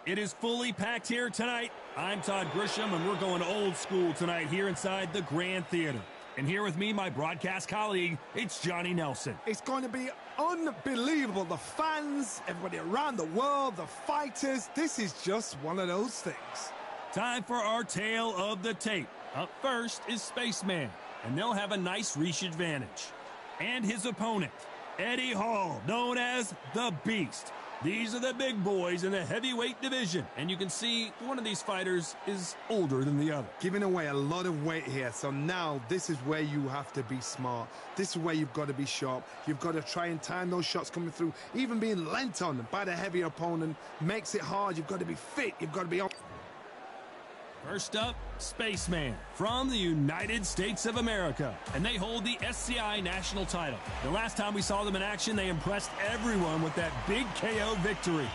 It is fully packed here tonight. I'm Todd Grisham, and we're going old school tonight here inside the Grand Theater. And here with me, my broadcast colleague, it's Johnny Nelson. It's going to be unbelievable. The fans, everybody around the world, the fighters. This is just one of those things. Time for our tale of the tape. Up first is Spaceman, and they'll have a nice reach advantage. And his opponent, Eddie Hall, known as the Beast. These are the big boys in the heavyweight division, and you can see one of these fighters is older than the other. Giving away a lot of weight here, so now this is where you have to be smart. This is where you've got to be sharp. You've got to try and time those shots coming through. Even being lent on by the heavier opponent makes it hard. You've got to be fit. You've got to be on. First up, Spaceman from the United States of America, and they hold the SCI national title. The last time we saw them in action, they impressed everyone with that big KO victory.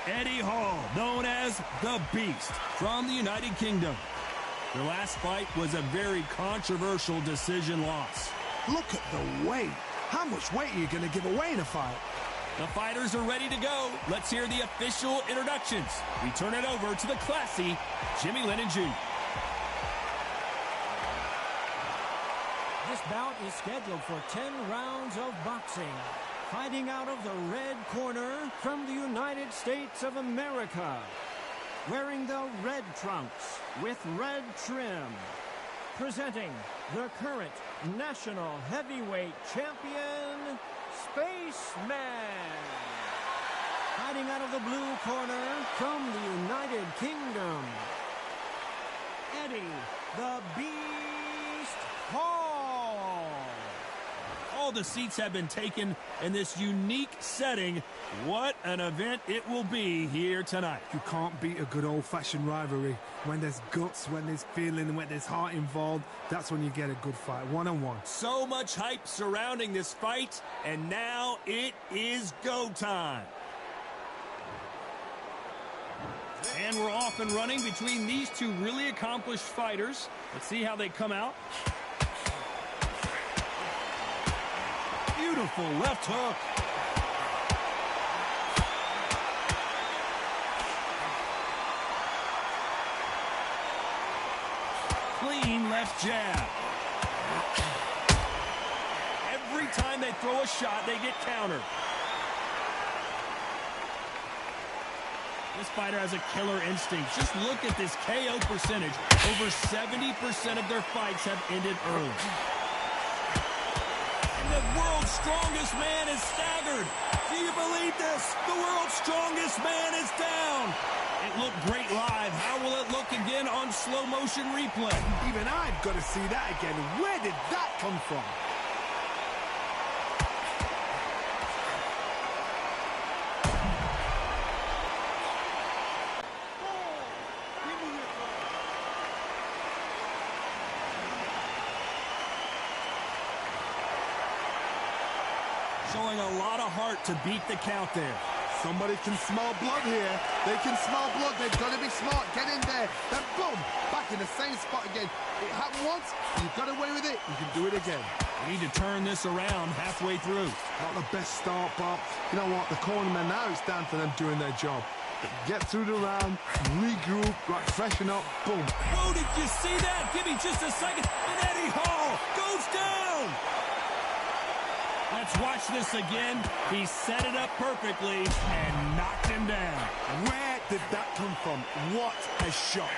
Eddie Hall, known as the Beast from the United Kingdom. Their last fight was a very controversial decision loss. Look at the weight. How much weight are you going to give away in a fight? The fighters are ready to go. Let's hear the official introductions. We turn it over to the classy Jimmy Lennon Jr. This bout is scheduled for 10 rounds of boxing. Fighting out of the red corner from the United States of America. Wearing the red trunks with red trim. Presenting the current national heavyweight champion, Spaceman. Fighting out of the blue corner from the United Kingdom, Eddie the Beast Hall. All the seats have been taken in this unique setting. What an event it will be here tonight. You can't beat a good old-fashioned rivalry. When there's guts, when there's feeling, when there's heart involved, that's when you get a good fight, one-on-one. So much hype surrounding this fight, and now it is go time. And we're off and running between these two really accomplished fighters. Let's see how they come out. Beautiful left hook. Clean left jab. Every time they throw a shot, they get countered. This fighter has a killer instinct. Just look at this KO percentage. Over 70% of their fights have ended early. The world's strongest man is staggered. Do you believe this? The world's strongest man is down. It looked great live. How will it look again on slow motion replay? Even I've got to see that again. Where did that come from? Showing a lot of heart to beat the count there. Somebody can smell blood here. They can smell blood. They've got to be smart. Get in there. Then boom, back in the same spot again. It happened once. You got away with it. You can do it again. We need to turn this around halfway through. Not the best start, but you know what? The cornermen now, it's down to them doing their job. Get through the round, regroup, right, freshen up, boom. Whoa, did you see that? Give me just a second. And Eddie Hall goes down. Let's watch this again. He set it up perfectly and knocked him down. Where did that come from? What a shot.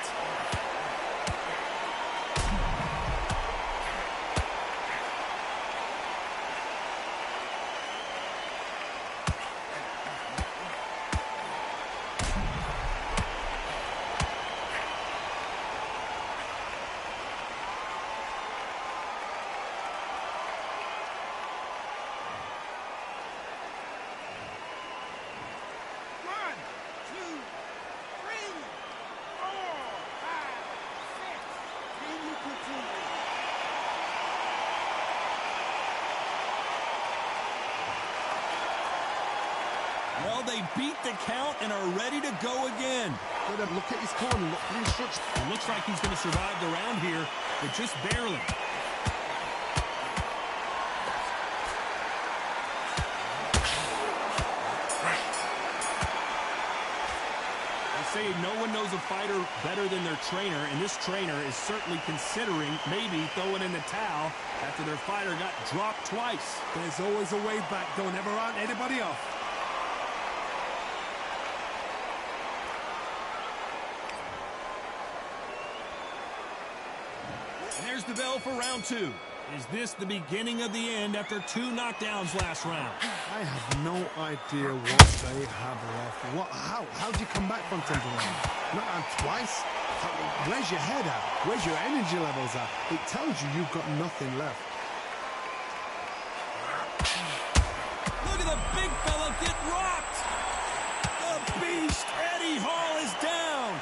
Well, they beat the count and are ready to go again. Look at his corner. Look at his shots. It looks like he's going to survive the round here, but just barely. Dave, no one knows a fighter better than their trainer, and this trainer is certainly considering maybe throwing in the towel after their fighter got dropped twice. There's always a way back. Don't ever write anybody off. And there's the bell for round 2. Is this the beginning of the end after 2 knockdowns last round? I have no idea what they have left. How do you come back from something like that? Not on twice? Where's your head at? Where's your energy levels at? It tells you you've got nothing left. Look at the big fella get rocked. The beast, Eddie Hall, is down.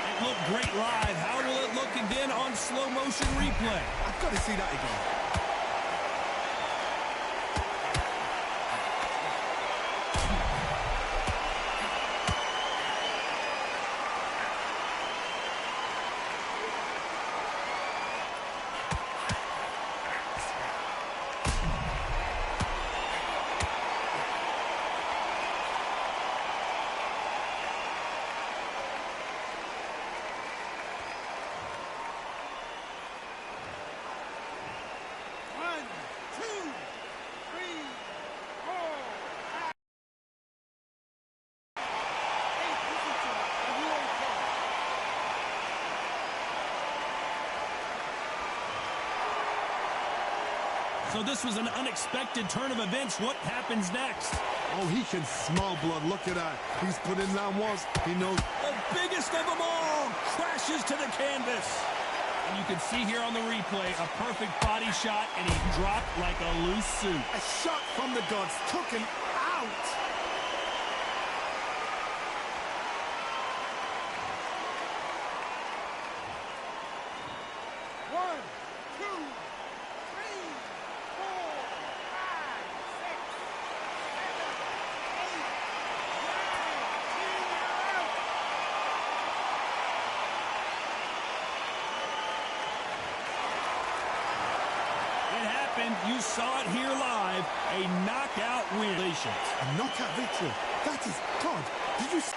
It looked great live. How will it look again on slow motion replay? I've got to see that again. So this was an unexpected turn of events. What happens next? Oh, he can smell blood. Look at that. He's put in round once. He knows. The biggest of them all crashes to the canvas. And you can see here on the replay a perfect body shot, and he dropped like a loose suit. A shot from the gods took him out. You saw it here live, a knockout win. A knockout victory. That is God. Did you see?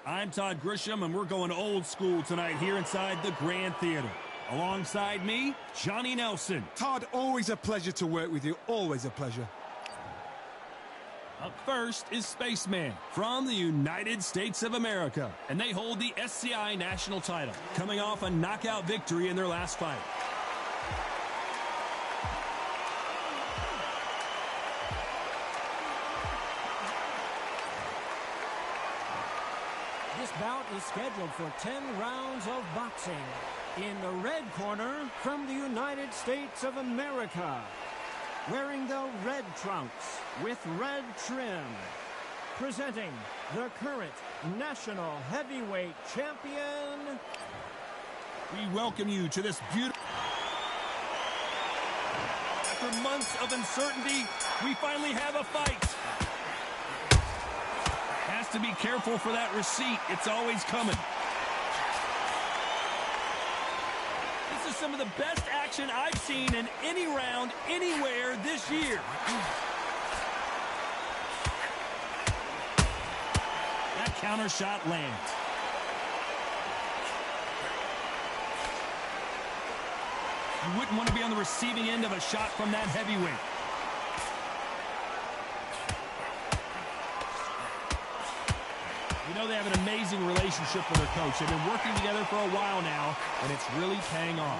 I'm Todd Grisham, and we're going old school tonight here inside the Grand Theater. Alongside me, Johnny Nelson. Todd, always a pleasure to work with you. Always a pleasure. Up first is Spaceman from the United States of America, and they hold the SCI national title, coming off a knockout victory in their last fight. This bout is scheduled for 10 rounds of boxing. In the red corner, from the United States of America, wearing the red trunks with red trim, presenting the current national heavyweight champion. We welcome you to this beautiful... After months of uncertainty, we finally have a fight. Has to be careful for that receipt. It's always coming. This is some of the best action I've seen in any round, anywhere this year. That counter shot lands. You wouldn't want to be on the receiving end of a shot from that heavyweight. You know they have an amazing relationship with their coach. They've been working together for a while now, and it's really paying off.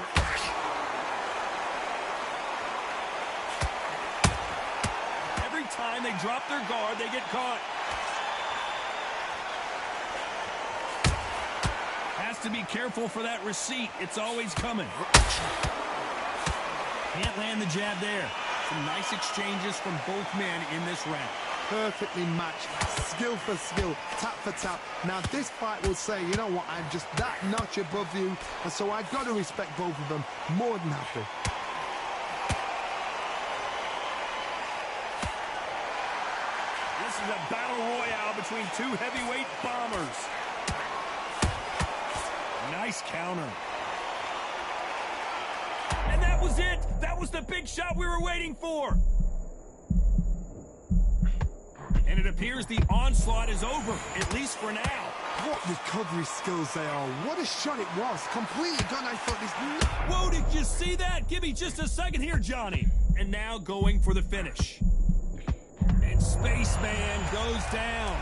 Every time they drop their guard, they get caught. Has to be careful for that receipt. It's always coming. Can't land the jab there. Some nice exchanges from both men in this round. Perfectly matched, skill for skill, tap for tap. Now this fight will say, you know what, I'm just that notch above you, and so I've got to respect both of them. More than happy. This is a battle royale between two heavyweight bombers. Nice counter. And that was it. That was the big shot we were waiting for. And it appears the onslaught is over, at least for now. What recovery skills they are. What a shot it was. Completely gone. I thought this... Whoa, did you see that? Give me just a second here, Johnny. And now going for the finish. And Spaceman goes down.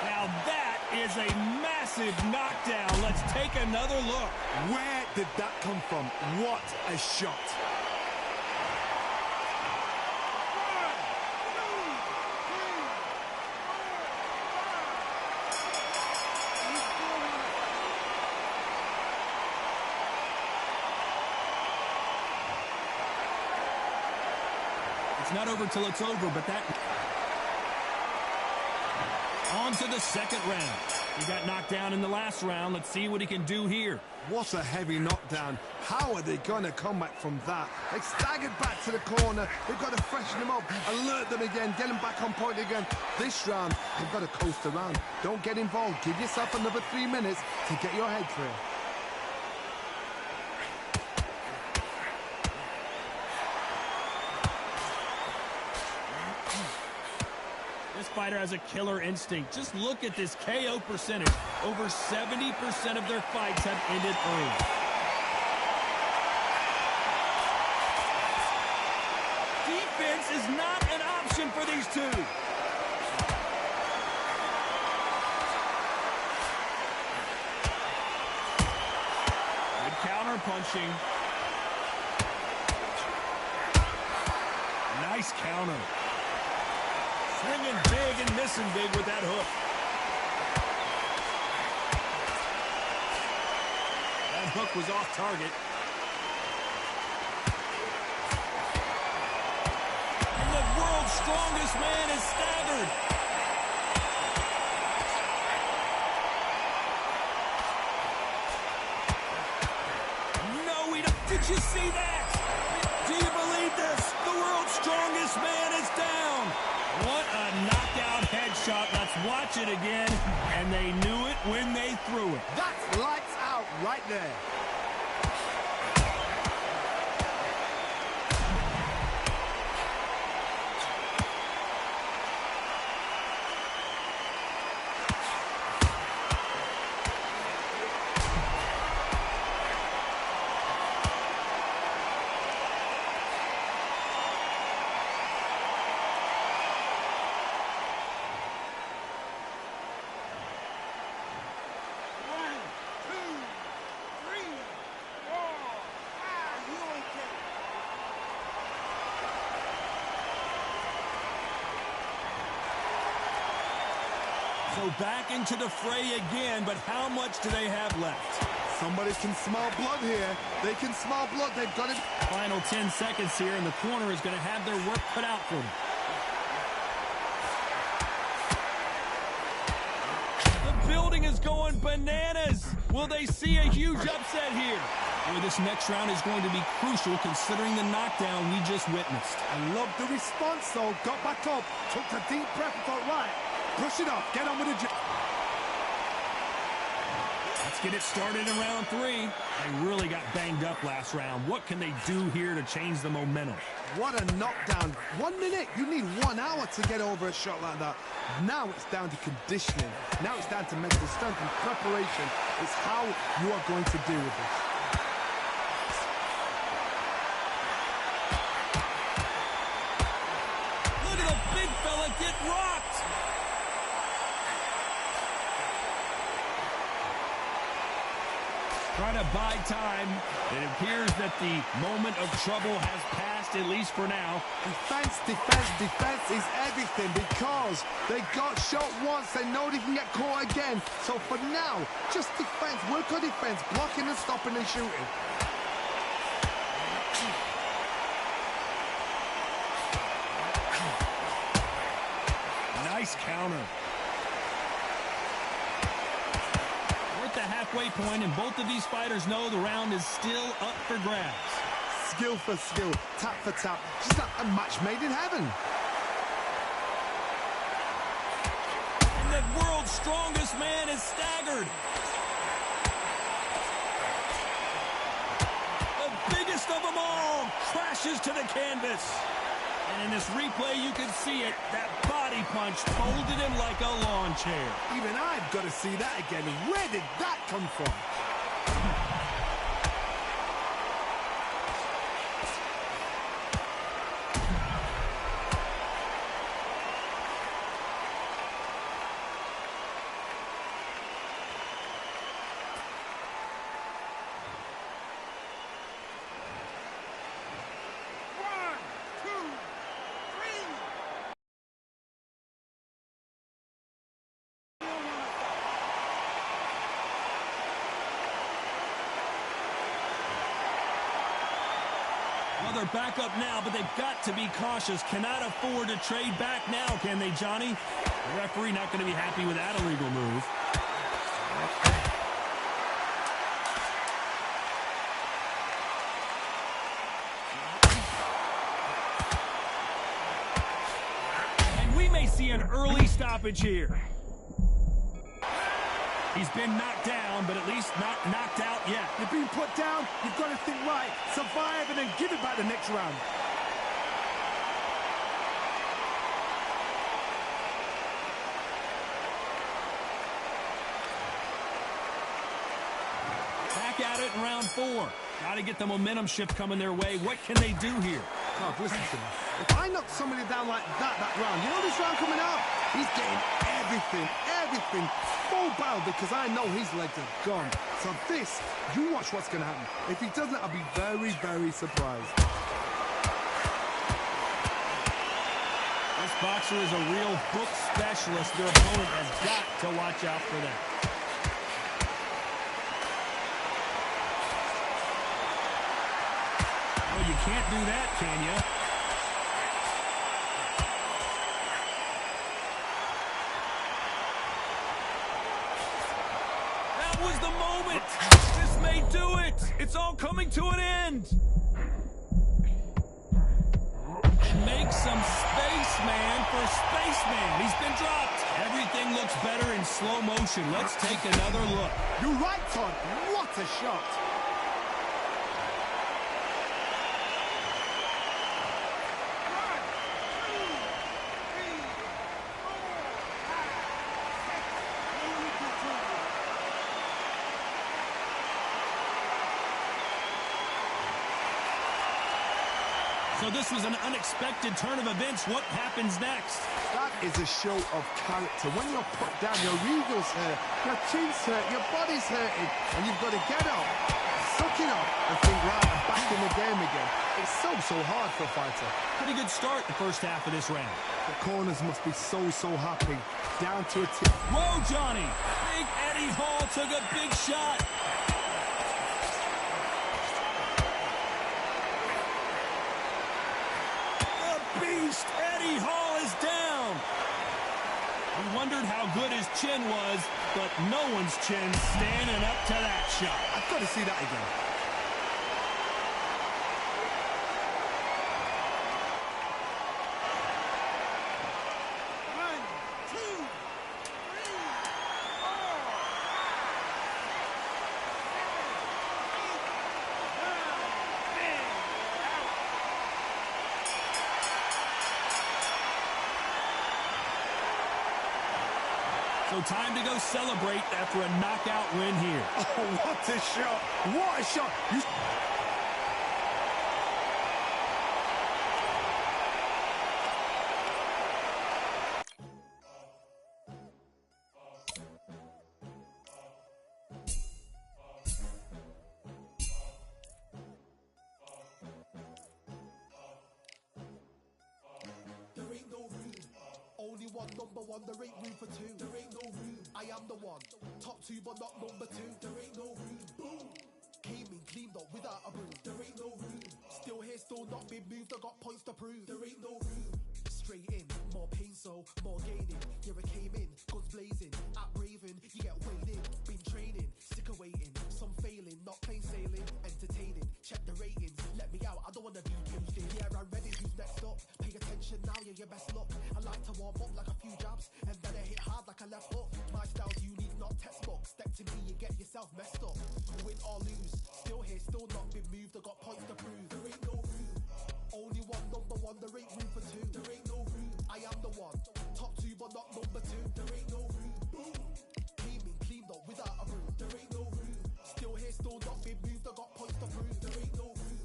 Now that is a massive knockdown. Let's take another look. Where did that come from? What a shot. It's not over till it's over, but that... On to the second round. He got knocked down in the last round. Let's see what he can do here. What a heavy knockdown. How are they going to come back from that? They staggered back to the corner. They've got to freshen them up, alert them again, get them back on point again. This round, they've got to coast around. Don't get involved. Give yourself another 3 minutes to get your head clear. This fighter has a killer instinct. Just look at this KO percentage. Over 70% of their fights have ended early. Defense is not an option for these two. Good counter punching. Nice counter. Swinging big and missing big with that hook. That hook was off target. And the world's strongest man is staggered. No, we don't. Did you see that? Do you believe this? The world's strongest man is down. What a knockout headshot. Let's watch it again. And they knew it when they threw it. That's lights out right there. So back into the fray again, but how much do they have left? Somebody can smell blood here. They can smell blood. They've got it. Final 10 seconds here, and the corner is going to have their work cut out for them. The building is going bananas. Will they see a huge upset here? Well, this next round is going to be crucial considering the knockdown we just witnessed. I love the response, though. Got back up, took a deep breath and thought, right, brush it off, get on with the job. Let's get it started in round 3. They really got banged up last round. What can they do here to change the momentum? What a knockdown. 1 minute. You need 1 hour to get over a shot like that. Now it's down to conditioning. Now it's down to mental strength and preparation. It's how you are going to deal with this. Look at the big fella get rocked. Trying to buy time. It appears that the moment of trouble has passed, at least for now. Defense, defense, defense is everything because they got shot once. They know they can get caught again. So for now, just defense. Work on defense, blocking and stopping and shooting. Nice counter. The halfway point, and both of these fighters know the round is still up for grabs. Skill for skill, tap for tap, just like a match made in heaven. And the world's strongest man is staggered. The biggest of them all crashes to the canvas. And in this replay, you can see it. That body punch folded him like a lawn chair. Even I've got to see that again. Where did that come from? Well, they're back up now, but they've got to be cautious. Cannot afford to trade back now, can they, Johnny? The referee not going to be happy with that illegal move. And we may see an early stoppage here. He's been knocked down, but at least not knocked out yet. You've been put down, you've got to think right, survive, and then give it back the next round. Back at it in round 4. Got to get the momentum shift coming their way. What can they do here? Oh, listen to me. If I knock somebody down like that round, you know this round coming out? He's getting everything, full barrel, because I know his legs are gone. So this, you watch what's going to happen. If he doesn't, I'll be very, very surprised. This boxer is a real book specialist. Their opponent has got to watch out for that. Well, you can't do that, can you? That was the moment. This may do it. It's all coming to an end. And make some spaceman for spaceman. He's been dropped. Everything looks better in slow motion. Let's take another look. You're right, Todd. What a shot. So this was an unexpected turn of events. What happens next? That is a show of character. When you're put down, your ego's hurt, your chin's hurt, your body's hurting, and you've got to get up, suck it up and think, right, I'm back in the game again. It's so hard for a fighter. Pretty good start the first half of this round. The corners must be so happy. Down to a tip. Whoa, Johnny! Big Eddie Hall took a big shot. The beast, Eddie Hall, is down. We wondered how good his chin was, but no one's chin standing up to that shot. I've got to see that again. So time to go celebrate after a knockout win here. Oh, what a shot! What a shot! There ain't no room. Only one number one, there ain't room for two. There ain't no room. I am the one. Top two, but not number two. There ain't no room. Boom. Came in, cleaned up without a broom. There ain't no room. Still here, still not been moved. I got points to prove. There ain't no room. Straight in, more pain, so more gaining. Yeah, I came in, guns blazing. At Raven, you get weighed in. Been training, sick of waiting. Some failing, not plain sailing. Entertaining, check the ratings. Let me out, I don't wanna be caged in. Yeah, I'm ready, who's next up? Pay attention now, yeah, your best luck. I like to warm up like a few jabs, and then I hit hard like a left hook. My style's unique, not textbook. Step to me, you get yourself messed up. Win or lose, still here, still not been moved. I got points to prove. There ain't no room. Only one number one, there ain't room for two. There ain't no room. I am the one. Top two, but not number two. There ain't no room. Boom. Came in, cleaned up without a broom. There ain't no room. Still here, still not been moved. I got points to prove. There ain't no room.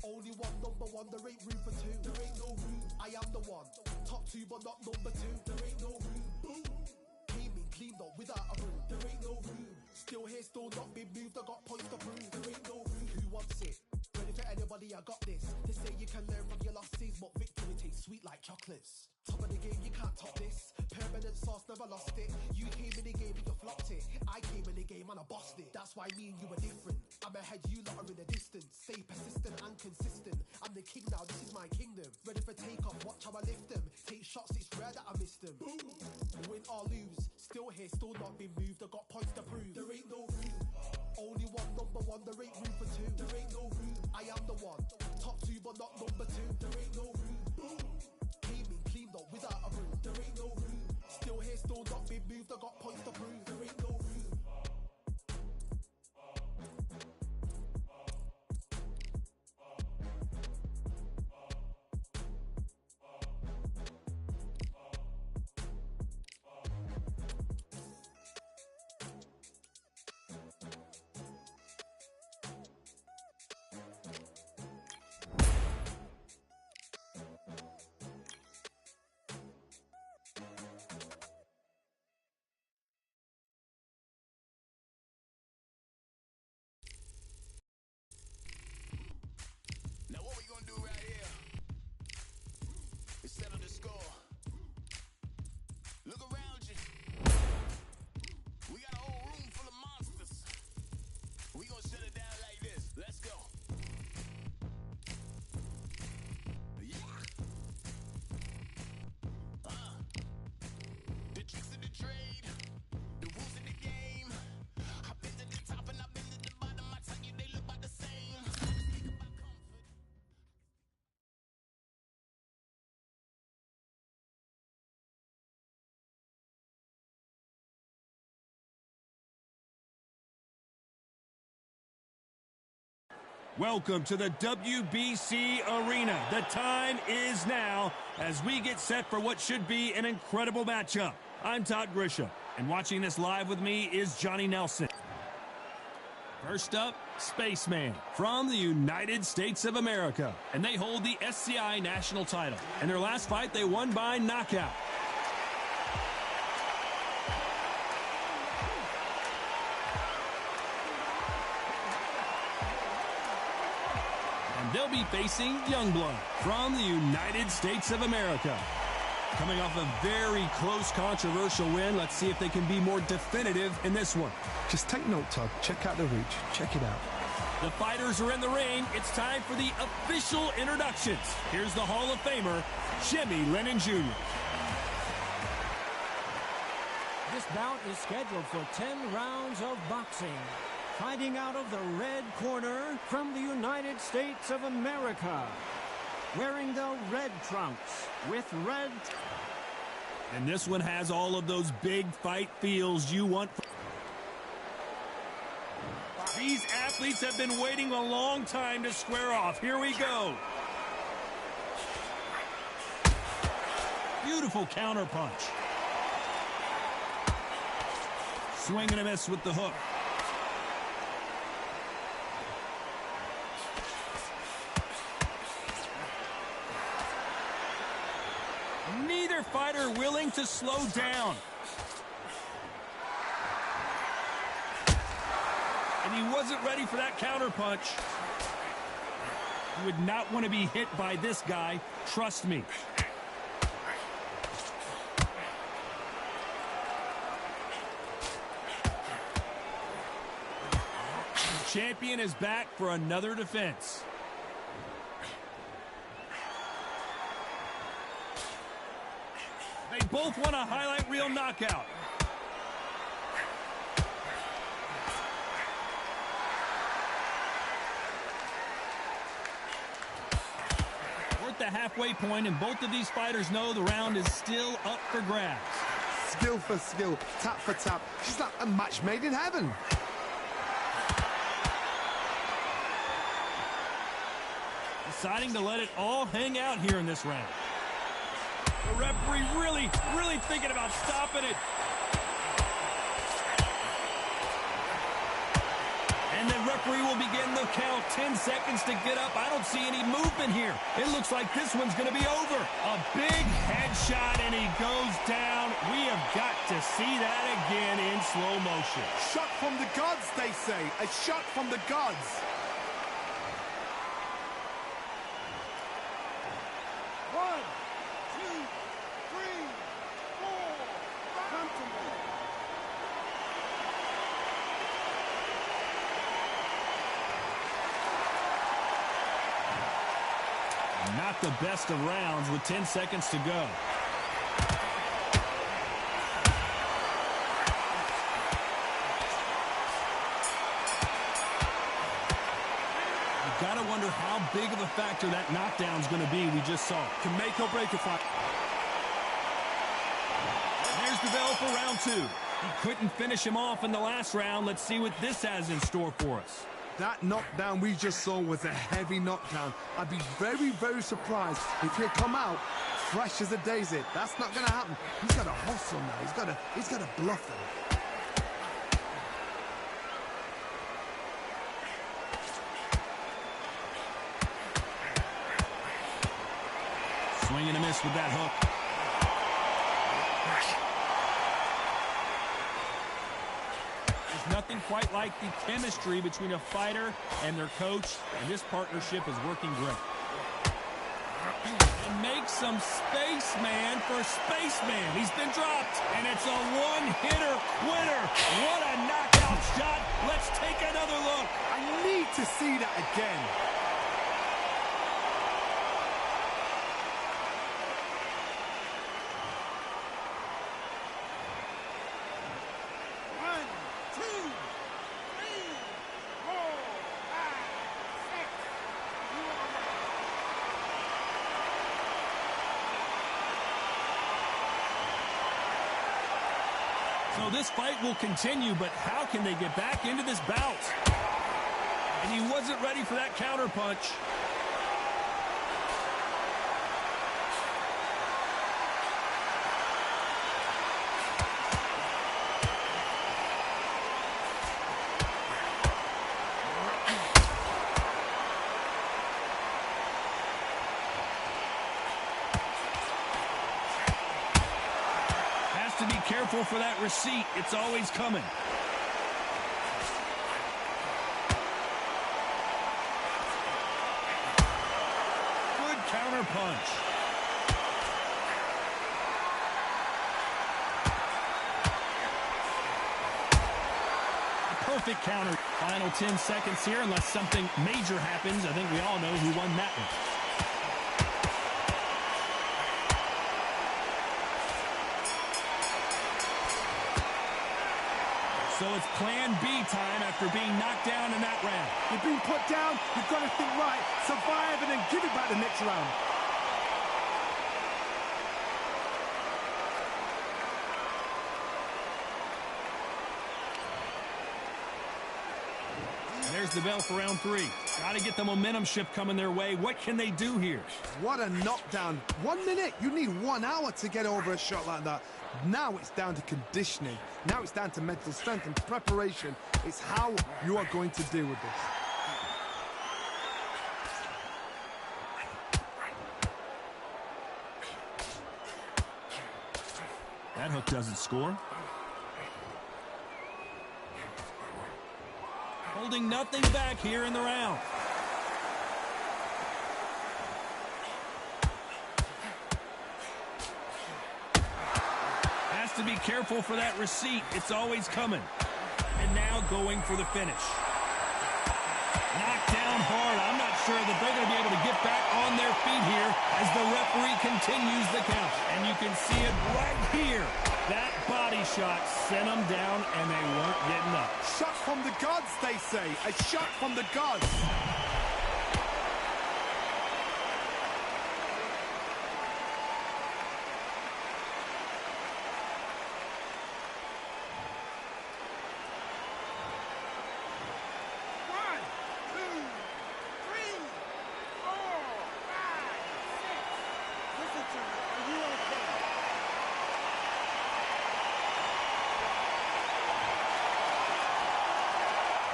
Only one number one, there ain't room for two. There ain't no room. I am the one. Top two, but not number two. There ain't no room. Boom. Came in, cleaned up without a broom. There ain't no room. Still here, still not been moved. I got points to prove. There ain't no room. Who wants it? Ready for anybody, I got this. They say you can learn from your losses, but victory tastes sweet like chocolates. Top of the game, you can't top this. Permanent sauce, never lost it. You came in the game and you flopped it. I came in the game and I bossed it. That's why me and you are different. I'm ahead, you lot are in the distance. Stay persistent and consistent. I'm the king now, this is my kingdom. Ready for takeoff, watch how I lift them. Take shots, it's rare that I miss them. Boom. Win or lose, still here, still not been moved. I got points to prove. There ain't no room. Only one number one, there ain't room for two. There ain't no room. I am the one. Top two, but not number two. There ain't no room. Boom. Came in, cleaned up without a broom. There ain't no room. Still here, still not been moved. I got points to prove. There ain't no room. Now what we gonna do right here is settle the score. Look around you. We got a whole room full of monsters. We gonna shut it down like this. Let's go. Yeah. The tricks of the trade, the rules of the game. I've been to the top and I've been to the bottom. I tell you they look about the same. Speak about comfort. Welcome to the WBC Arena. The time is now as we get set for what should be an incredible matchup. I'm Todd Grisham, and watching this live with me is Johnny Nelson. First up, Spaceman from the United States of America, and they hold the SCI national title. In their last fight, they won by knockout. And they'll be facing Youngblood from the United States of America. Coming off a very close, controversial win, let's see if they can be more definitive in this one. Just take note, Todd. Check out the reach. Check it out. The fighters are in the ring. It's time for the official introductions. Here's the Hall of Famer, Jimmy Lennon Jr. This bout is scheduled for 10 rounds of boxing. Fighting out of the red corner from the United States of America. Wearing the red trunks with red... And this one has all of those big fight feels you want. These athletes have been waiting a long time to square off. Here we go. Beautiful counter punch. Swing and a miss with the hook. Neither fighter willing to slow down. And he wasn't ready for that counter punch. You would not want to be hit by this guy. Trust me. The champion is back for another defense. They both want a highlight reel knockout. We're at the halfway point, and both of these fighters know the round is still up for grabs. Skill for skill, tap for tap. She's like a match made in heaven. Deciding to let it all hang out here in this round. The referee really thinking about stopping it. And the referee will begin the count. 10 seconds to get up. I don't see any movement here. It looks like this one's going to be over. A big headshot, and he goes down. We have got to see that again in slow motion. Shot from the gods, they say. A shot from the gods. Not the best of rounds with 10 seconds to go. You've got to wonder how big of a factor that knockdown's going to be. We just saw it. Can make or break a fight. There's the bell for round 2. He couldn't finish him off in the last round. Let's see what this has in store for us. That knockdown we just saw was a heavy knockdown. I'd be very surprised if he'd come out fresh as a daisy. That's not going to happen. He's got to hustle now. He's got to bluff him. Swing and a miss with that hook. Nothing quite like the chemistry between a fighter and their coach, and this partnership is working great. And make some spaceman for spaceman. He's been dropped, and it's a one-hitter quitter. What a knockout shot. Let's take another look. I need to see that again. So this fight will continue, but how can they get back into this bout? And he wasn't ready for that counter punch. To be careful for that receipt. It's always coming. counter punch. Perfect counter. Final 10 seconds here, unless something major happens. I think we all know who won that one. So it's plan B time after being knocked down in that round. You've been put down, you've got to think right, survive, and then give it back the next round. There's the bell for round 3. Got to get the momentum shift coming their way. What can they do here? What a knockdown. 1 minute. You need 1 hour to get over a shot like that. Now it's down to conditioning. Now it's down to mental strength and preparation. It's how you are going to deal with this. That hook doesn't score. Holding nothing back here in the round. Has to be careful for that receipt. It's always coming. And now going for the finish. Knocked down hard. I'm not sure that they're going to be able to get back on their feet here as the referee continues the count. And you can see it right here. That body shot sent them down, and they weren't getting up. Shot from the gods, they say. A shot from the gods.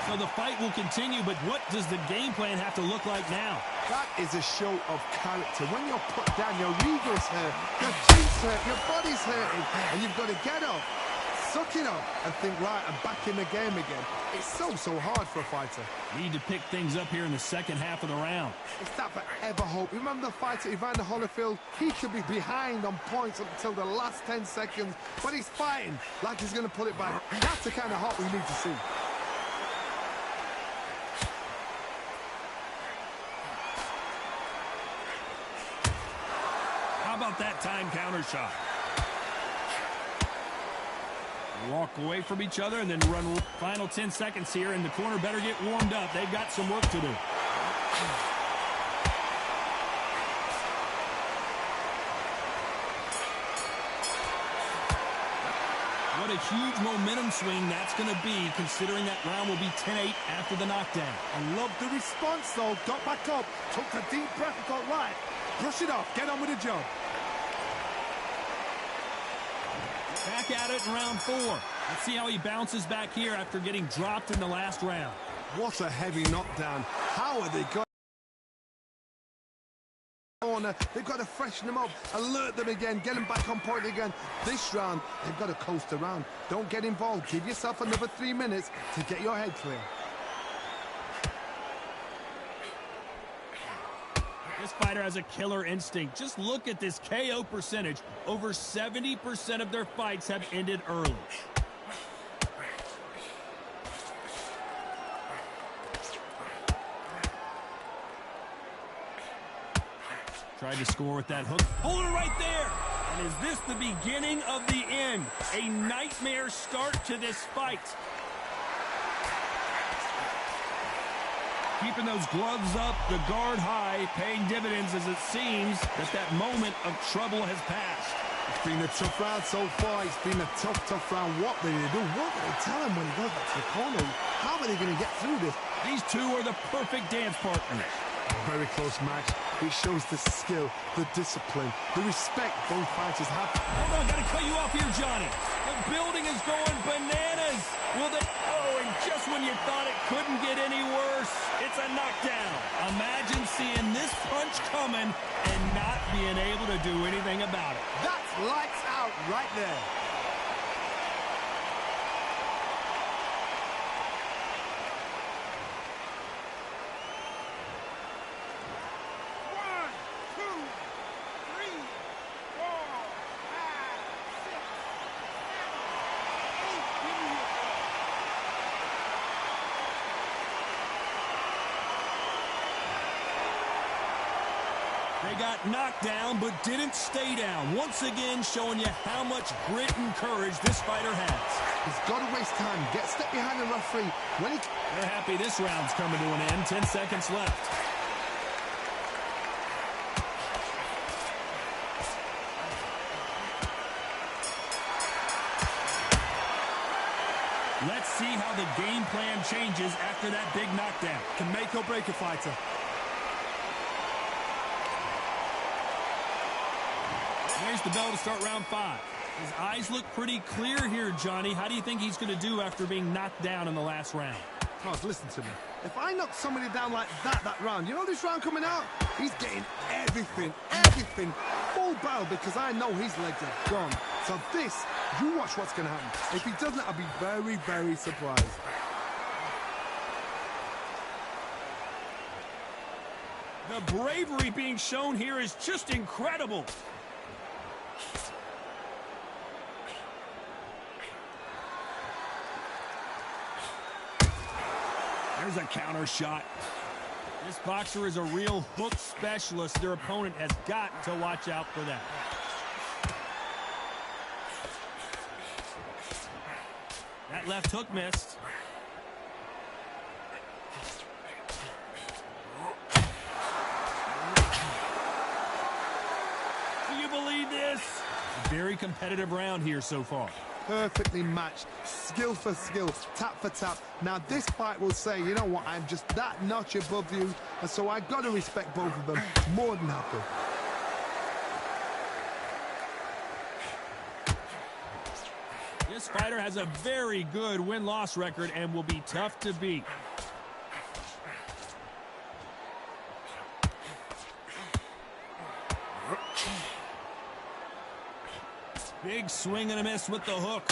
So the fight will continue, but what does the game plan have to look like now? That is a show of character. When you're put down, your ego's hurt, your cheeks hurt, your body's hurting, and you've got to get up, suck it up, and think, right, I'm back in the game again. It's so hard for a fighter. Need to pick things up here in the second half of the round. It's that forever hope. Remember the fighter, Evander Holyfield? He could be behind on points up until the last 10 seconds, but he's fighting like he's going to pull it back. That's the kind of hope we need to see. About that time counter shot. Walk away from each other and then run. Final 10 seconds here, and the corner better get warmed up. They've got some work to do. What a huge momentum swing that's going to be, considering that round will be 10-8 after the knockdown. I love the response, though. Got back up, took a deep breath and thought, right, brush it off, get on with the job. Back at it in round 4. Let's see how he bounces back here after getting dropped in the last round. What a heavy knockdown. How are they going? They've got to freshen them up, alert them again, get them back on point again. This round, they've got to coast around. Don't get involved. Give yourself another 3 minutes to get your head clear. This fighter has a killer instinct. Just look at this KO percentage. Over 70% of their fights have ended early. Tried to score with that hook. Hold it right there. And is this the beginning of the end? A nightmare start to this fight. Keeping those gloves up, the guard high, paying dividends as it seems that moment of trouble has passed. It's been a tough round so far. It's been a tough round. What will they do? What will they tell him when he goes back to the corner? How are they going to get through this? These two are the perfect dance partners. A very close match. It shows the skill, the discipline, the respect both fighters have. Hold on, got to cut you off here, Johnny. The building is going bananas. Will they? Oh, and just when you thought it couldn't get any worse, it's a knockdown. Imagine seeing this punch coming and not being able to do anything about it. That's lights out right there. One, two, got knocked down but didn't stay down. Once again, showing you how much grit and courage this fighter has. He's got to waste time. Get step behind the referee. They're happy this round's coming to an end. 10 seconds left. Let's see how the game plan changes after that big knockdown. Can make or break a fighter. There's the bell to start round 5. His eyes look pretty clear here, Johnny. How do you think he's going to do after being knocked down in the last round? Todd, listen to me. If I knock somebody down like that round, you know this round coming out? He's getting everything, full barrel, because I know his legs are gone. So this, you watch what's going to happen. If he doesn't, I'll be very, very surprised. The bravery being shown here is just incredible. There's a counter shot. This boxer is a real hook specialist. Their opponent has got to watch out for that. That left hook missed. Do you believe this? A very competitive round here so far. Perfectly matched, skill for skill, tap for tap. Now this fight will say, you know what, I'm just that notch above you, and so I got to respect both of them. More than happy. This fighter has a very good win-loss record and will be tough to beat. Big swing and a miss with the hook.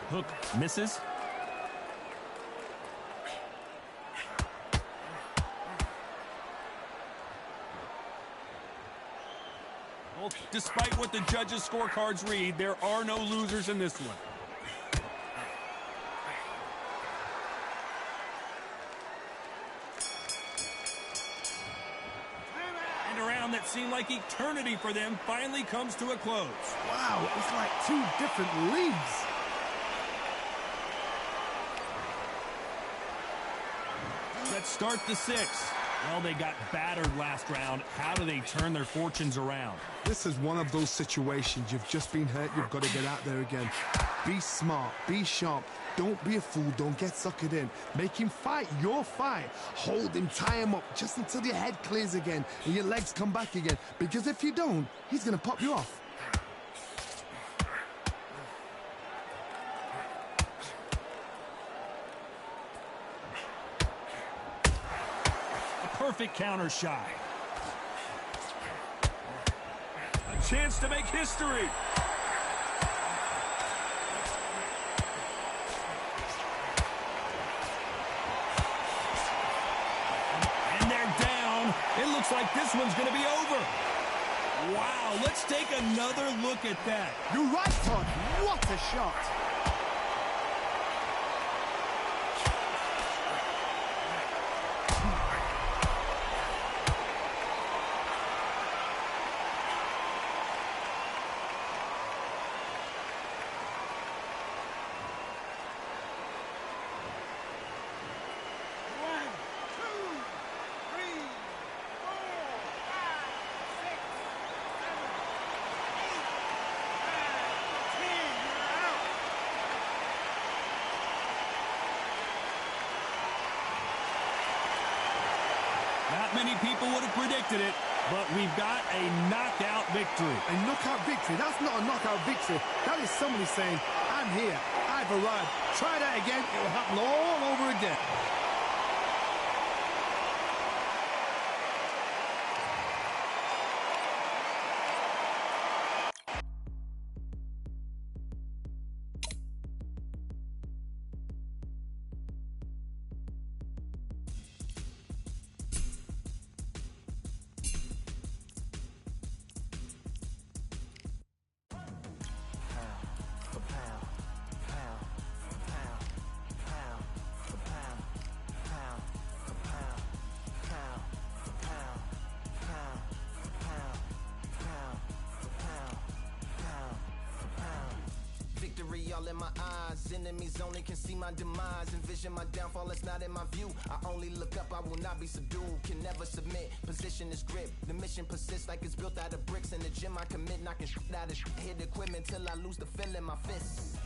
Hook misses. Well, despite what the judges' scorecards read, there are no losers in this one. That seemed like eternity for them finally comes to a close. Wow, it's like two different leagues. Let's start the 6th. Well, they got battered last round. How do they turn their fortunes around? This is one of those situations. You've just been hurt. You've got to get out there again. Be smart. Be sharp. Don't be a fool. Don't get suckered in. Make him fight your fight. Hold him, tie him up just until your head clears again and your legs come back again. Because if you don't, he's going to pop you off. Perfect counter shot. A chance to make history. And they're down. It looks like this one's going to be over. Wow, let's take another look at that. You're right, Todd. What a shot. Not many people would have predicted it, but we've got a knockout victory. A knockout victory? That's not a knockout victory. That is somebody saying, I'm here, I've arrived. Try that again, it will happen all over again. victory all in my eyes. Enemies only can see my demise. Envision my downfall, it's not in my view. I only look up, I will not be subdued. Can never submit, position is grip. The mission persists like it's built out of bricks. In the gym I commit, knocking shit out of shit. Hit equipment till I lose the feel in my fists.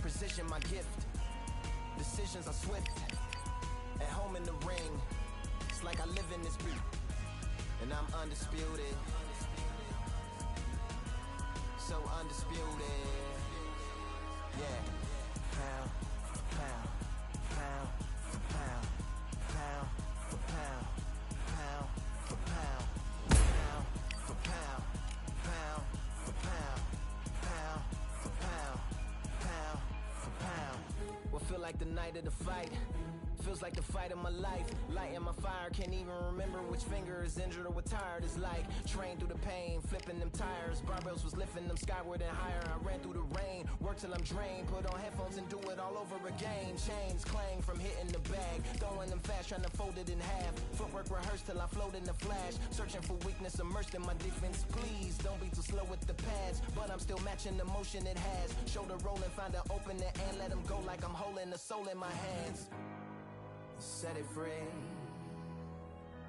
Precision my gift. Decisions are swift. At home in the ring, it's like I live in this beat. And I'm undisputed. So undisputed. Yeah. Pound for pound, pound for pound, pound for pound, pound for pound, pound for pound, pound for pound, pound for pound, pound for pound. What feel like the night of the fight? Feels like the fight of my life. Lighting my fire, can't even remember which finger is injured or what tired is like. Trained through the pain, flipping them tires. Barbells was lifting them skyward and higher. I ran through the rain, work till I'm drained. Put on headphones and do it all over again. Chains clang from hitting the bag. Throwing them fast, trying to fold it in half. Footwork rehearsed till I float in the flash. Searching for weakness, immersed in my defense. Please don't be too slow with the pads. But I'm still matching the motion it has. Shoulder rolling, find an opening and let them go like I'm holding the soul in my hands. Set it free,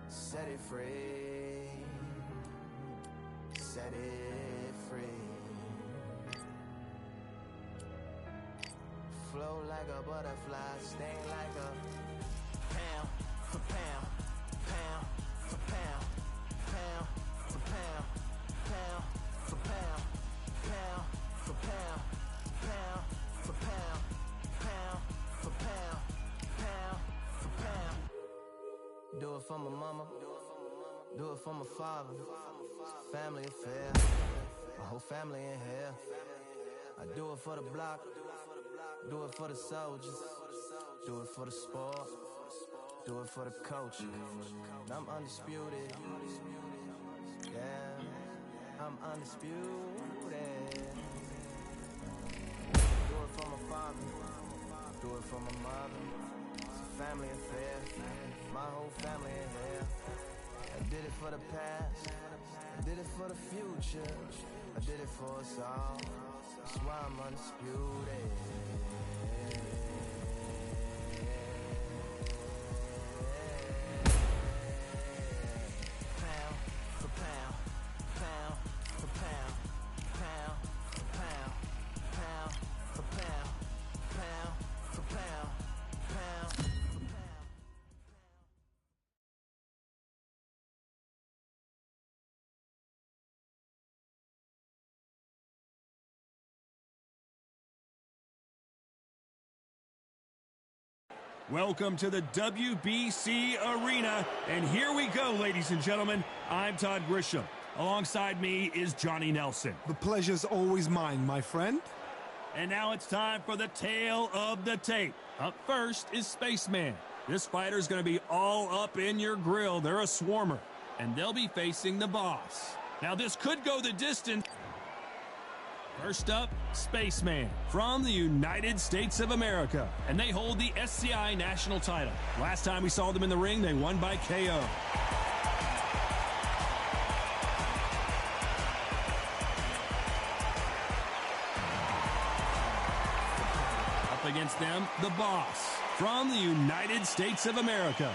set it free, set it free. Flow like a butterfly, sting like a pound for pound, pound for pound, pound for pound, pound for pound, pound for pound, pound for pound, pound for pound, pound. Do it for my mama, do it for my father. Family affair, my whole family in here. I do it for the block, do it for the soldiers, do it for the sport, do it for the culture. I'm undisputed, yeah, I'm undisputed. Do it for my father, do it for my mother. Family affair, my whole family in here. I did it for the past, I did it for the future, I did it for us all. That's why I'm undisputed. Pound for pound, pound for pound, pound for pound, pound for pound, pound for pound, pound. Welcome to the WBC Arena, and here we go, ladies and gentlemen. I'm Todd Grisham. Alongside me is Johnny Nelson. The pleasure's always mine, my friend. And now it's time for the tale of the tape. Up first is Spaceman. This fighter's going to be all up in your grill. They're a swarmer, and they'll be facing the boss. Now, this could go the distance. First up, Spaceman from the United States of America, and they hold the SCI national title. Last time we saw them in the ring, they won by KO. Up against them, the boss from the United States of America,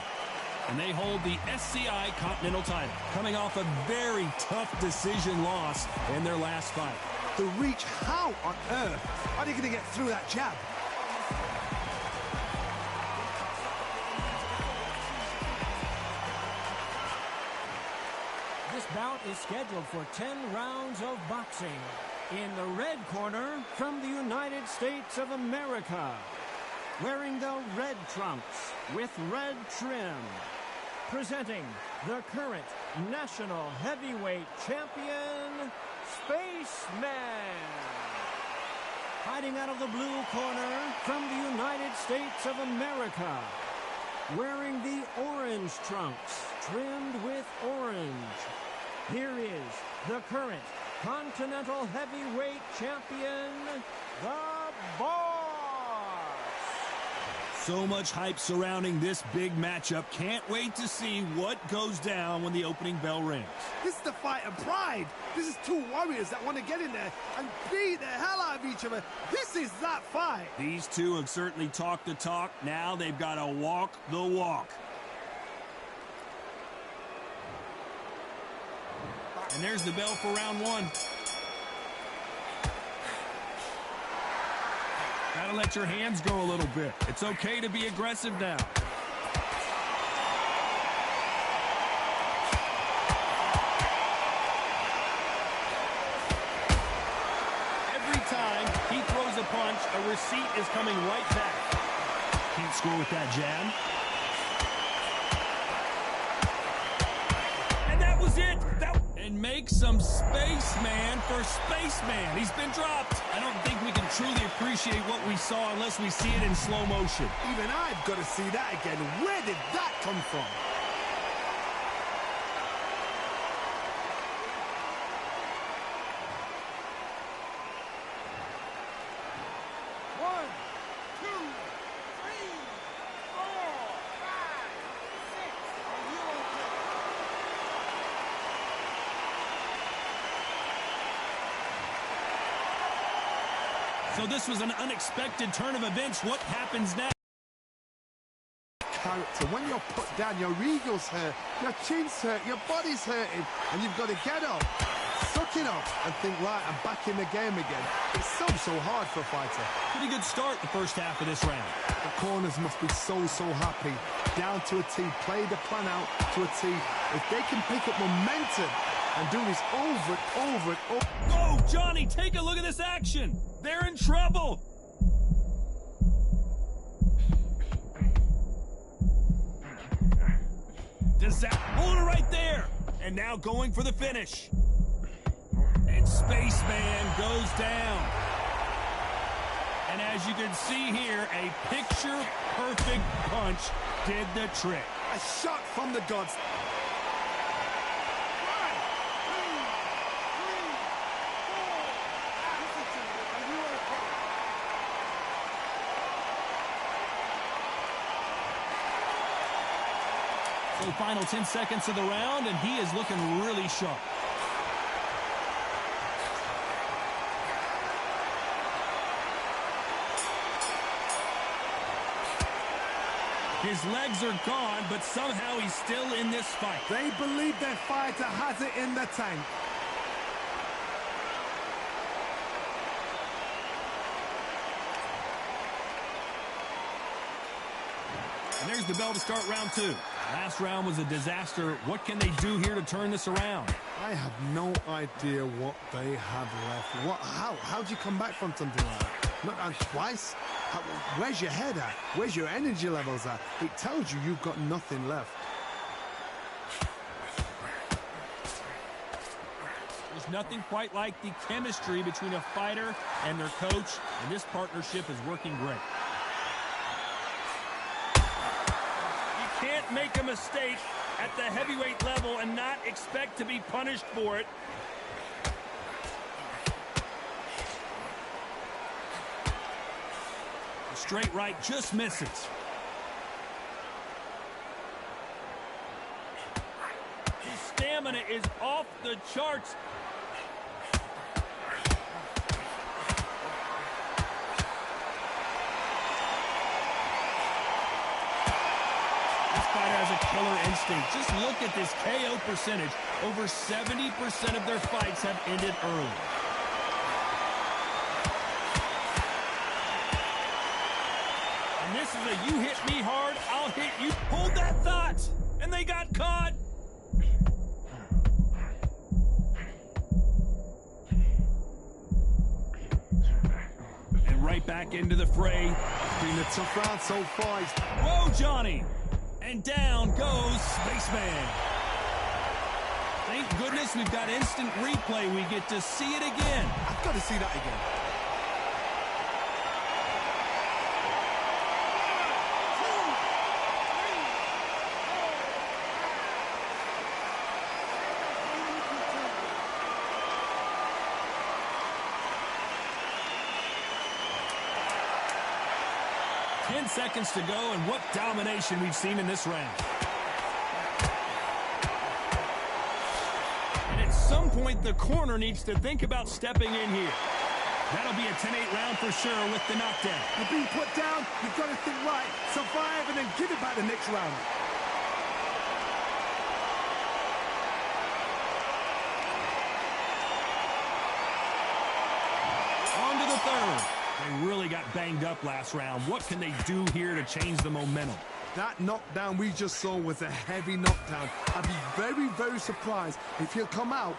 and they hold the SCI Continental title, coming off a very tough decision loss in their last fight. The reach, how on earth are they going to get through that jab? This bout is scheduled for 10 rounds of boxing. In the red corner, from the United States of America, wearing the red trunks with red trim, presenting the current national heavyweight champion, Spaceman. Fighting out of the blue corner, from the United States of America, wearing the orange trunks, trimmed with orange. Here is the current Continental Heavyweight Champion, the Boss. So much hype surrounding this big matchup. Can't wait to see what goes down when the opening bell rings. This is the fight of pride. This is two warriors that want to get in there and beat the hell out of each other. This is that fight. These two have certainly talked the talk. Now they've got to walk the walk. And there's the bell for round one. Gotta let your hands go a little bit. It's okay to be aggressive now. Every time he throws a punch, a receipt is coming right back. Can't score with that jab. And that was it. And make some space, man, for Spaceman. He's been dropped. I don't think we can truly appreciate what we saw unless we see it in slow motion. Even I've got to see that again. Where did that come from? So this was an unexpected turn of events. What happens now? Character. When you're put down, your ego's hurt, your chin's hurt, your body's hurting, and you've got to get up, suck it up, and think, right, I'm back in the game again. It's so hard for a fighter. Pretty good start the first half of this round. The corners must be so happy. Down to a T, play the plan out to a T. If they can pick up momentum and do this over and over and over. Oh, Johnny, take a look at this action. They're in trouble. Hold it right there. And now going for the finish. And Spaceman goes down. And as you can see here, a picture-perfect punch did the trick. A shot from the gods. So final 10 seconds of the round, and he is looking really sharp. His legs are gone, but somehow he's still in this fight. They believe their fighter has it in the tank. And there's the bell to start round two. Last round was a disaster. What can they do here to turn this around? I have no idea what they have left. How do you come back from something like that? Not twice? Where's your head at? Where's your energy levels at? It tells you you've got nothing left. There's nothing quite like the chemistry between a fighter and their coach, and this partnership is working great. You can't make a mistake at the heavyweight level and not expect to be punished for it. The straight right just misses. His stamina is off the charts. Has a killer instinct. Just look at this KO percentage. Over 70% of their fights have ended early. And this is a you hit me hard, I'll hit you. Hold that thought. And they got caught. And right back into the fray. Been a tough round so far. Whoa, Johnny. And down goes Spaceman. Thank goodness we've got instant replay. We get to see it again. I've got to see that again. 10 seconds to go, and what domination we've seen in this round. And at some point, the corner needs to think about stepping in here. That'll be a 10-8 round for sure with the knockdown. You're being put down, you've got to think right, survive, and then give it back the next round. On to the third. They really got banged up last round. What can they do here to change the momentum? That knockdown we just saw was a heavy knockdown. I'd be very, very surprised if he'll come out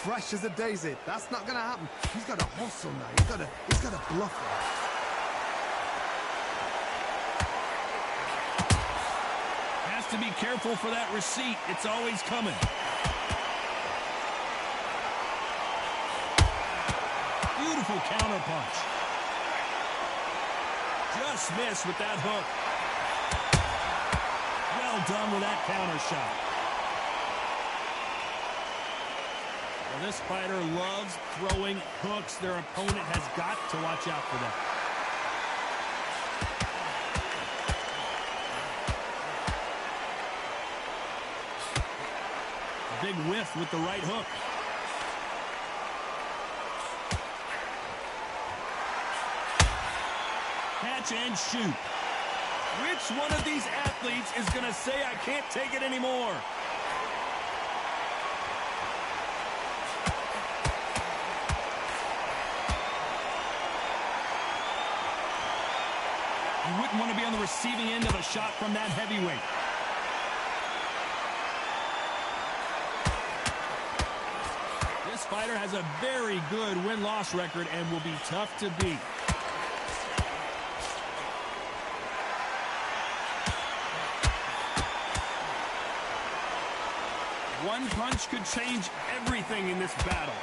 fresh as a daisy. That's not going to happen. He's got to hustle now. He's got to bluff him. Has to be careful for that receipt. It's always coming. Beautiful counter punch. Just missed with that hook. Well done with that counter shot. Well, this fighter loves throwing hooks. Their opponent has got to watch out for that. A big whiff with the right hook. Catch and shoot. Which one of these athletes is going to say, I can't take it anymore? You wouldn't want to be on the receiving end of a shot from that heavyweight. This fighter has a very good win-loss record and will be tough to beat. One punch could change everything in this battle.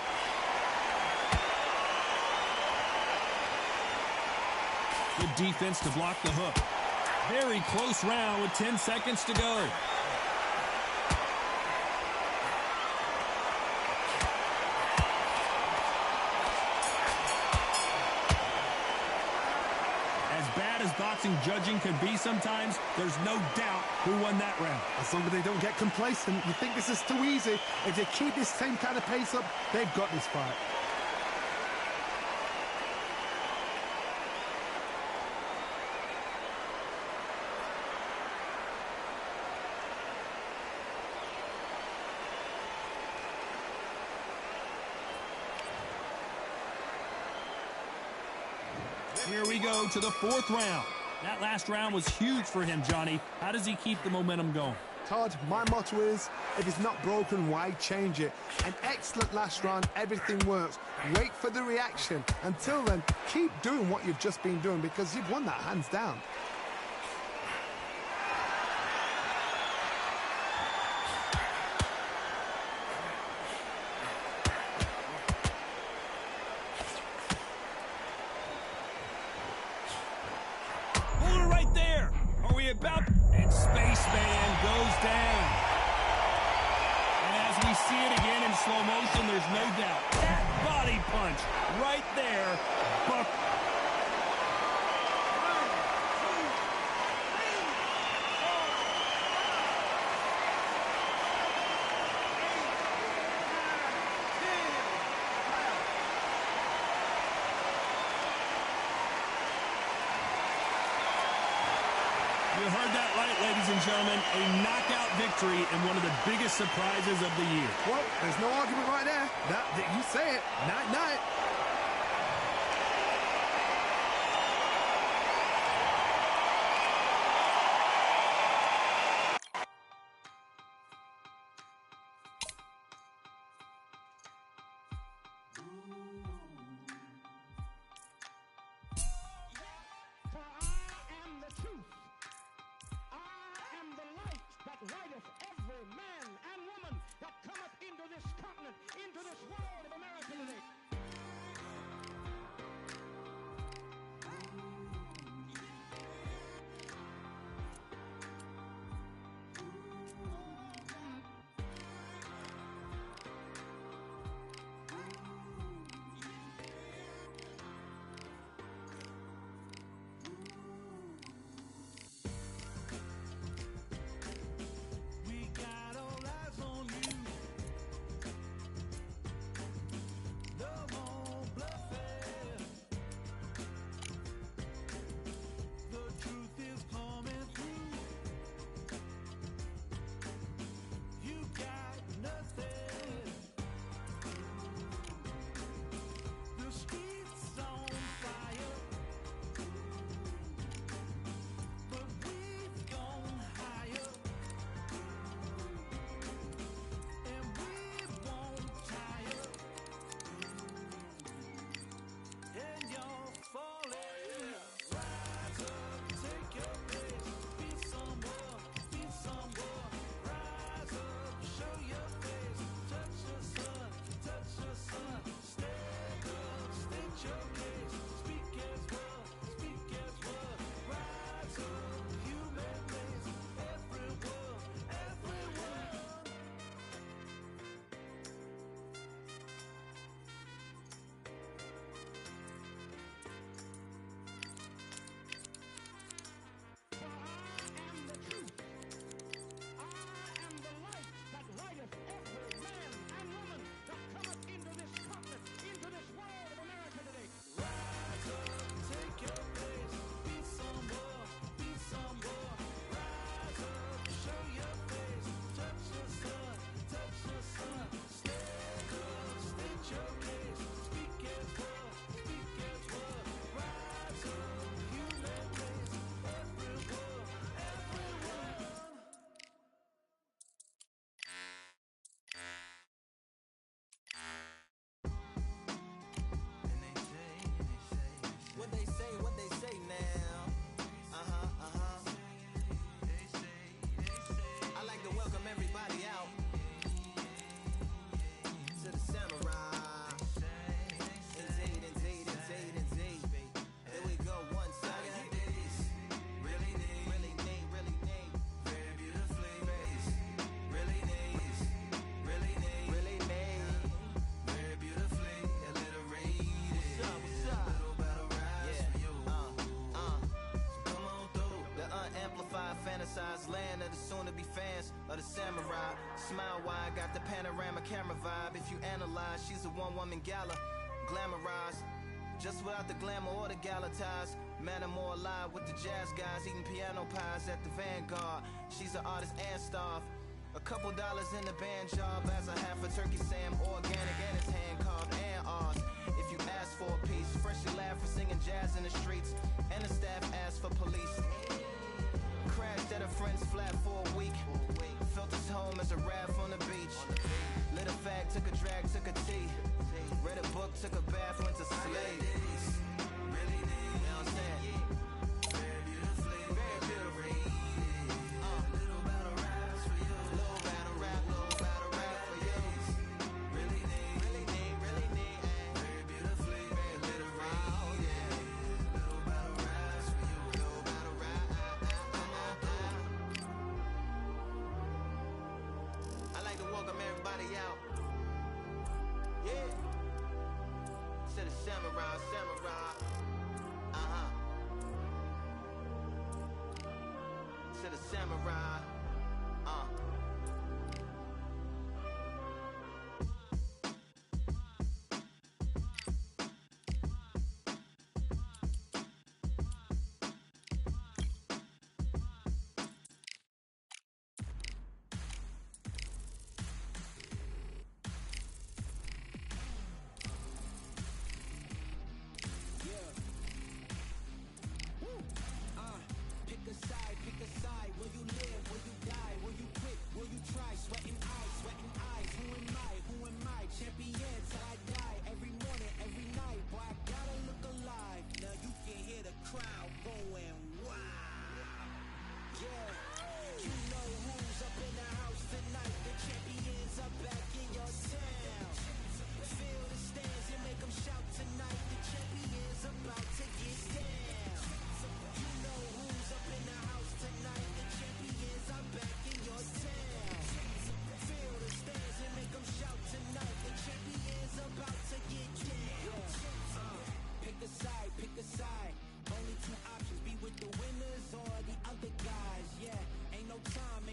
Good defense to block the hook. Very close round with 10 seconds to go. As bad as boxing judging can be sometimes, there's no doubt who won that round. As long as they don't get complacent, you think this is too easy. If they keep this same kind of pace up, they've got this fight. Here we go to the fourth round. That last round was huge for him, Johnny. How does he keep the momentum going? Todd, my motto is, if it's not broken, why change it? An excellent last round, everything works. Wait for the reaction. Until then, keep doing what you've just been doing because you've won that hands down. And Spaceman goes down. And as we see it again in slow motion, there's no doubt. That body punch right there. You heard that right, ladies and gentlemen. A knockout victory and one of the biggest surprises of the year. Well, there's no argument right there. You say it. Night-night. Righteth every man and woman that cometh into this continent, into this world of America today. of the soon-to-be fans of the samurai. Smile wide, got the panorama camera vibe. If you analyze, she's a one-woman gala, glamorized, just without the glamour or the gala ties. Man, I'm more alive with the jazz guys, eating piano pies at the Vanguard. She's an artist and staff. A couple dollars in the band job as a half a turkey Sam, organic and it's hand carved and ours. If you ask for a piece, freshly laugh for singing jazz in the streets, and the staff asked for police. Crashed at a friend's flat for a week. Felt his home as a raft on the beach. Lit a fag, took a drag, took a tea. Read a book, took a bath, went to sleep. Really need, you know what I'm saying? Very beautifully, very beautifully. Little battle raps for you. Little battle rap for you. Really need, very beautifully, very literally. Yeah. Little battle raps for you. Little battle rap. I like to welcome everybody out. Yeah. To the samurai. To the samurai. Pick a side. Will you live? Will you die? Will you quit? Will you try? Sweating eyes. Who am I? Champion till I die. Every morning, every night. Boy, I gotta look alive. Now you can hear the crowd going wow. Yeah, you know who's up in the house tonight. The champions are back in your town. Feel the stands and make them shout tonight. The champions about to get down. You know who's up in the house tonight. The champions are back in your town. Feel the stands and make them shout tonight. The champions about to get down. Pick a side. Only two options, be with the winners or the other guys. Yeah, ain't no time.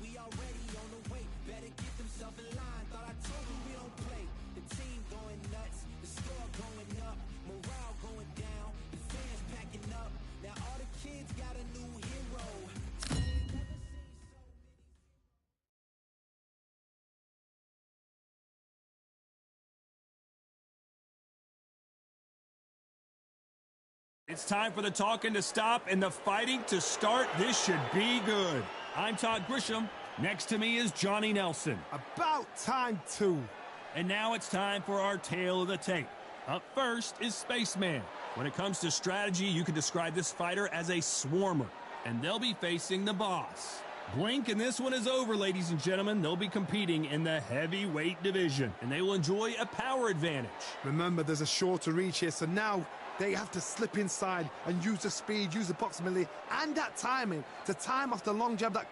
We already on the way. Better get themselves in line. Thought I told you we don't play. The team going nuts, the score going up, morale going down, the fans packing up. Now all the kids got a new hero. It's time for the talking to stop and the fighting to start. This should be good. I'm Todd Grisham. Next to me is Johnny Nelson. About time, too. And now it's time for our tale of the tape. Up first is Spaceman. When it comes to strategy, you can describe this fighter as a swarmer, and they'll be facing the boss. Blink and this one is over, ladies and gentlemen. They'll be competing in the heavyweight division, and they will enjoy a power advantage. Remember, there's a shorter reach here, so now they have to slip inside and use the speed, use the proximity, and that timing to time off the long jab that